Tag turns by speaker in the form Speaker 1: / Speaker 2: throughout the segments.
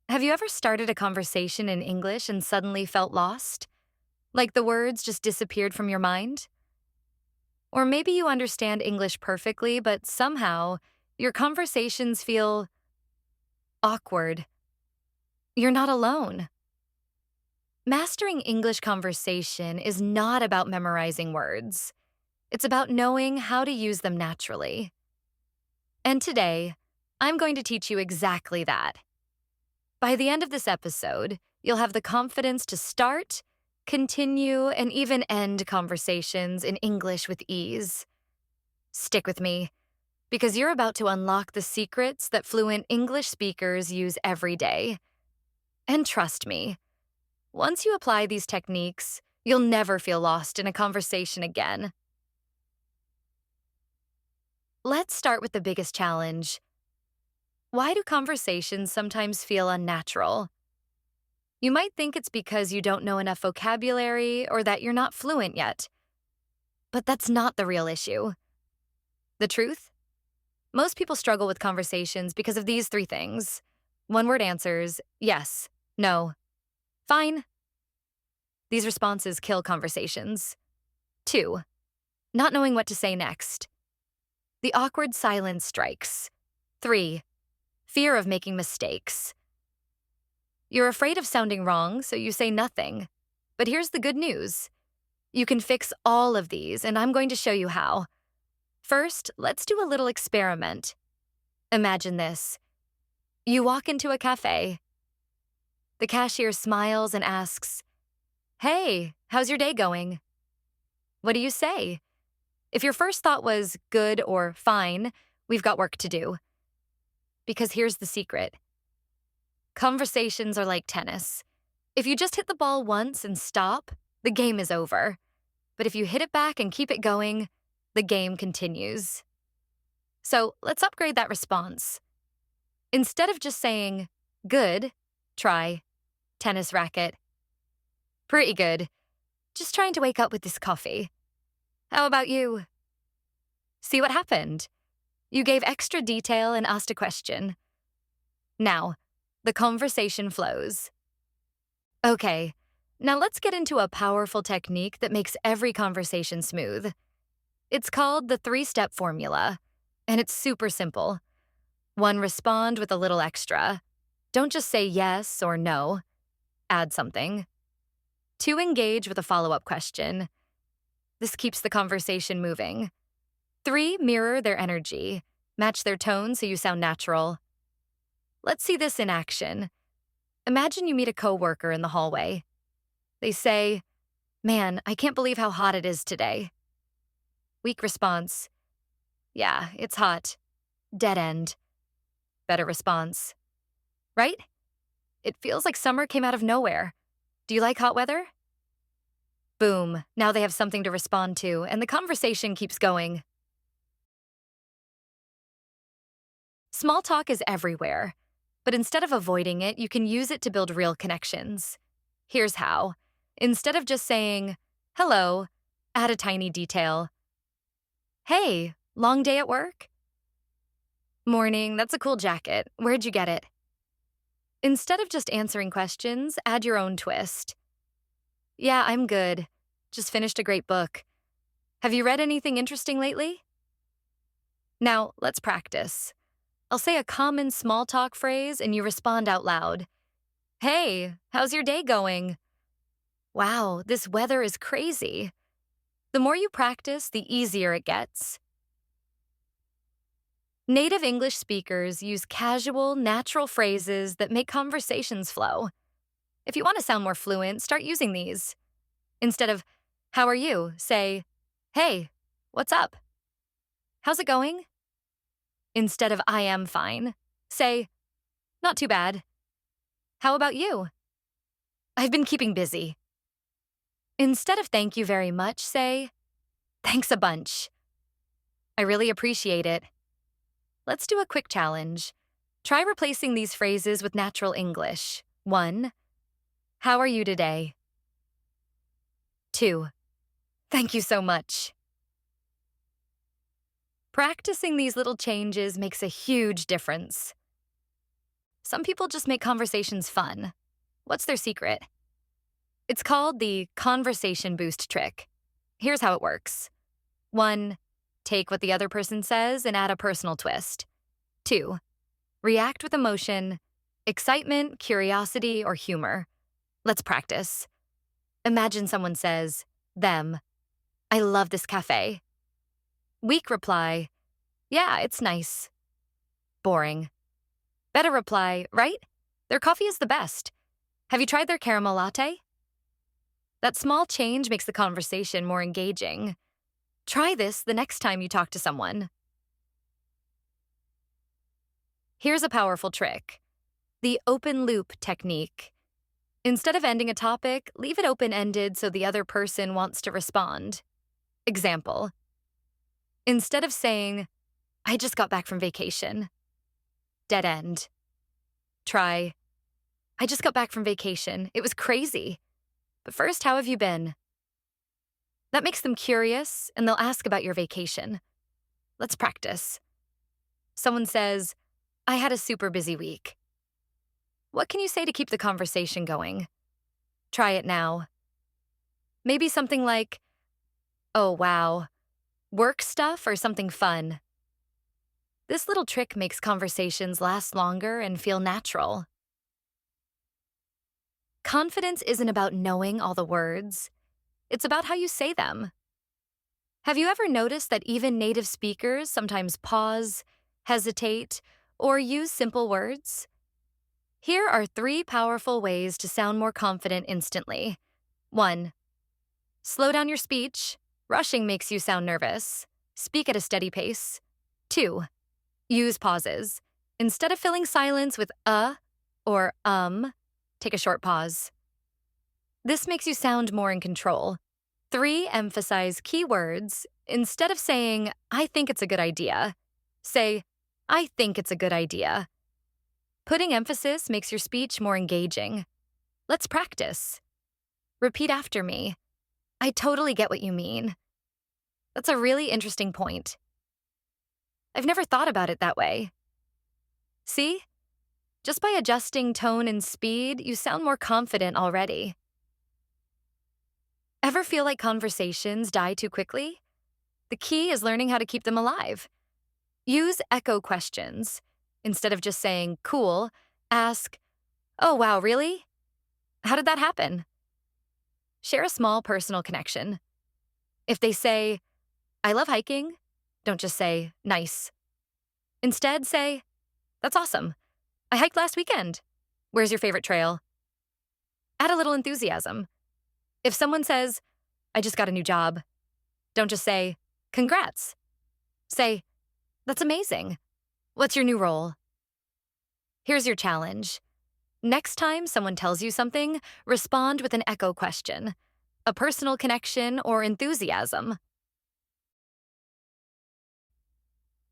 Speaker 1: Have you ever started a conversation in English and suddenly felt lost? Like the words just disappeared from your mind? Or maybe you understand English perfectly, but somehow your conversations feel awkward. You're not alone. Mastering English conversation is not about memorizing words. It's about knowing how to use them naturally. And today, I'm going to teach you exactly that. By the end of this episode, you'll have the confidence to start, continue, and even end conversations in English with ease. Stick with me, because you're about to unlock the secrets that fluent English speakers use every day. And trust me, once you apply these techniques, you'll never feel lost in a conversation again. Let's start with the biggest challenge. Why do conversations sometimes feel unnatural? You might think it's because you don't know enough vocabulary or that you're not fluent yet. But that's not the real issue. The truth? Most people struggle with conversations because of these three things. One-word answers, yes, no, fine. These responses kill conversations. 2. Not knowing what to say next. The awkward silence strikes. 3. Fear of making mistakes. You're afraid of sounding wrong, so you say nothing. But here's the good news. You can fix all of these, and I'm going to show you how. First, let's do a little experiment. Imagine this. You walk into a cafe. The cashier smiles and asks, "Hey, how's your day going?" What do you say? If your first thought was good or fine, we've got work to do. Because here's the secret. Conversations are like tennis. If you just hit the ball once and stop, the game is over. But if you hit it back and keep it going, the game continues. So let's upgrade that response. Instead of just saying, good, try, tennis racket. Pretty good. Just trying to wake up with this coffee. How about you? See what happened? You gave extra detail and asked a question. Now, the conversation flows. Okay, now let's get into a powerful technique that makes every conversation smooth. It's called the 3-step formula, and it's super simple. 1, respond with a little extra. Don't just say yes or no. Add something. 2, engage with a follow-up question. This keeps the conversation moving. 3, mirror their energy. Match their tone so you sound natural. Let's see this in action. Imagine you meet a coworker in the hallway. They say, "Man, I can't believe how hot it is today." Weak response. "Yeah, it's hot." Dead end. Better response. Right? It feels like summer came out of nowhere. Do you like hot weather? Boom. Now they have something to respond to, and the conversation keeps going. Small talk is everywhere, but instead of avoiding it, you can use it to build real connections. Here's how. Instead of just saying, "Hello," add a tiny detail. "Hey, long day at work?" "Morning, that's a cool jacket. Where'd you get it?" Instead of just answering questions, add your own twist. "Yeah, I'm good. Just finished a great book. Have you read anything interesting lately?" Now, let's practice. I'll say a common small talk phrase and you respond out loud. "Hey, how's your day going?" "Wow, this weather is crazy." The more you practice, the easier it gets. Native English speakers use casual, natural phrases that make conversations flow. If you want to sound more fluent, start using these. Instead of, "How are you?" say, "Hey, what's up?" "How's it going?" Instead of "I am fine," say, "Not too bad." "How about you?" "I've been keeping busy." Instead of "Thank you very much," say, "Thanks a bunch." "I really appreciate it." Let's do a quick challenge. Try replacing these phrases with natural English. 1. How are you today? 2. Thank you so much. Practicing these little changes makes a huge difference. Some people just make conversations fun. What's their secret? It's called the conversation boost trick. Here's how it works. 1. Take what the other person says and add a personal twist. 2. React with emotion, excitement, curiosity, or humor. Let's practice. Imagine someone says, them, I love this cafe. Weak reply, yeah, it's nice. Boring. Better reply, right? Their coffee is the best. Have you tried their caramel latte? That small change makes the conversation more engaging. Try this the next time you talk to someone. Here's a powerful trick. The open loop technique. Instead of ending a topic, leave it open-ended so the other person wants to respond. Example. Instead of saying, I just got back from vacation. Dead end. Try, I just got back from vacation. It was crazy. But first, how have you been? That makes them curious, and they'll ask about your vacation. Let's practice. Someone says, I had a super busy week. What can you say to keep the conversation going? Try it now. Maybe something like, oh, wow, work stuff or something fun. This little trick makes conversations last longer and feel natural. Confidence isn't about knowing all the words. It's about how you say them. Have you ever noticed that even native speakers sometimes pause, hesitate, or use simple words? Here are 3 powerful ways to sound more confident instantly. 1. Slow down your speech. Rushing makes you sound nervous. Speak at a steady pace. 2. Use pauses. Instead of filling silence with or take a short pause. This makes you sound more in control. 3. Emphasize keywords. Instead of saying, I think it's a good idea, say, I think it's a good idea. Putting emphasis makes your speech more engaging. Let's practice. Repeat after me. I totally get what you mean. That's a really interesting point. I've never thought about it that way. See? Just by adjusting tone and speed, you sound more confident already. Ever feel like conversations die too quickly? The key is learning how to keep them alive. Use echo questions. Instead of just saying, cool, ask, oh, wow, really? How did that happen? Share a small personal connection. If they say, I love hiking, don't just say, nice. Instead, say, that's awesome. I hiked last weekend. Where's your favorite trail? Add a little enthusiasm. If someone says, I just got a new job, don't just say, congrats. Say, that's amazing. What's your new role? Here's your challenge. Next time someone tells you something, respond with an echo question, a personal connection, or enthusiasm.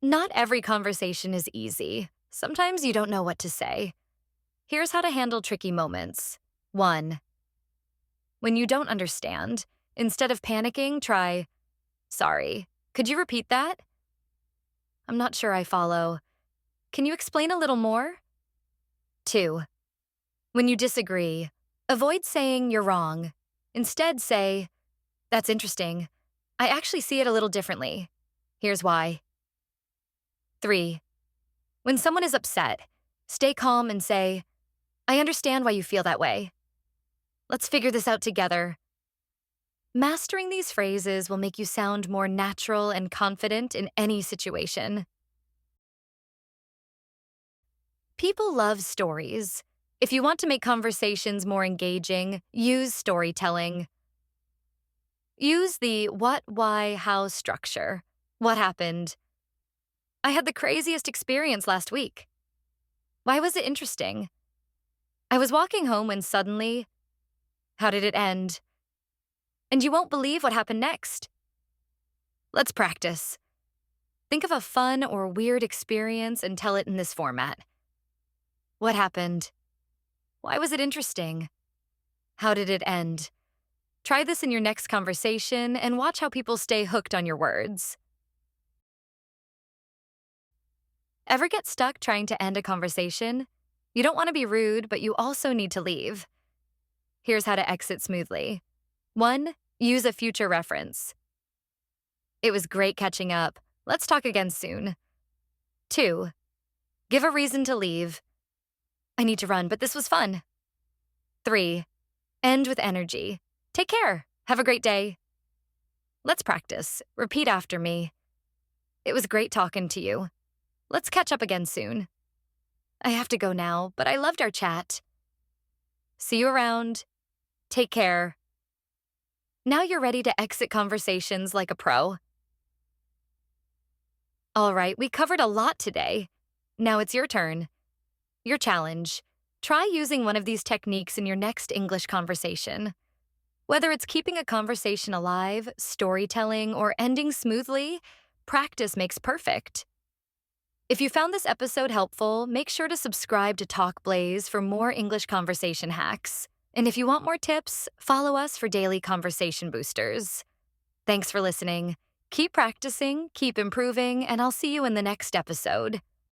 Speaker 1: Not every conversation is easy. Sometimes you don't know what to say. Here's how to handle tricky moments. 1. When you don't understand, instead of panicking, try, sorry, could you repeat that? I'm not sure I follow. Can you explain a little more? 2. When you disagree, avoid saying you're wrong. Instead, say, that's interesting. I actually see it a little differently. Here's why. 3. When someone is upset, stay calm and say, I understand why you feel that way. Let's figure this out together. Mastering these phrases will make you sound more natural and confident in any situation. People love stories. If you want to make conversations more engaging, use storytelling. Use the what, why, how structure. What happened? I had the craziest experience last week. Why was it interesting? I was walking home when suddenly, how did it end? And you won't believe what happened next. Let's practice. Think of a fun or weird experience and tell it in this format. What happened? Why was it interesting? How did it end? Try this in your next conversation and watch how people stay hooked on your words. Ever get stuck trying to end a conversation? You don't want to be rude, but you also need to leave. Here's how to exit smoothly. 1. Use a future reference. It was great catching up. Let's talk again soon. 2. Give a reason to leave. I need to run, but this was fun. 3. End with energy. Take care. Have a great day. Let's practice. Repeat after me. It was great talking to you. Let's catch up again soon. I have to go now, but I loved our chat. See you around. Take care. Now you're ready to exit conversations like a pro. All right, we covered a lot today. Now it's your turn. Your challenge. Try using one of these techniques in your next English conversation. Whether it's keeping a conversation alive, storytelling, or ending smoothly, practice makes perfect. If you found this episode helpful, make sure to subscribe to Talk Blaze for more English conversation hacks. And if you want more tips, follow us for daily conversation boosters. Thanks for listening. Keep practicing, keep improving, and I'll see you in the next episode.